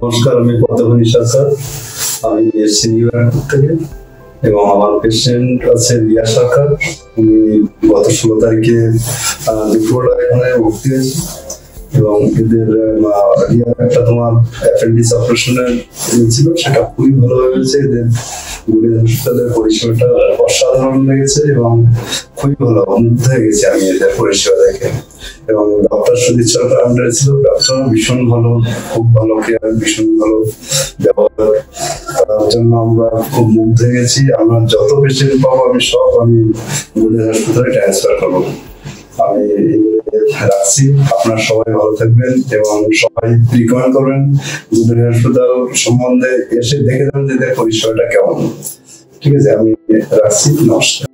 নমস্কার, আমি পদ্মমণি সরকার। আমি এসছি নিউইয়র্ক থেকে এবং আমার পেশেন্ট আছে রিয়া সরকার। উনি গত 16 তারিখে দুপুরবেলা এখানে ভর্তি হয়েছে এবং এদের রিয়ার একটা তোমার অ্যাপেন্ডিক্স অপারেশনের ছিল, সেটা খুবই ভালো হয়েছে। এদের গুড়ি হাসপাতালের পরিষেবাটা অসাধারণ লেগেছে এবং খুবই ভালো, মুগ্ধ হয়ে গেছি আমি এদের পরিষেবা দেখে। এবং ডক্টর সুজিত সরকার আন্ডারে ছিল, ডক্টর ভীষণ ভালো, খুব ভালো কেয়ার, ভীষণ ভালো ব্যবহার, তার জন্য আমরা খুব মুগ্ধ হয়ে গেছি। আমরা যত পেশেন্ট পাবো আমি গুড়ি হাসপাতালে ট্রান্সফার করবো। আমি রাখছি, আপনারা সবাই ভালো থাকবেন এবং সবাই রিকমেন্ড করবেন গুড়ি হাসপাতাল সম্বন্ধে, এসে দেখে যান যে পরিষেবাটা কেমন। ঠিক আছে, আমি রাখছি, নমস্কার।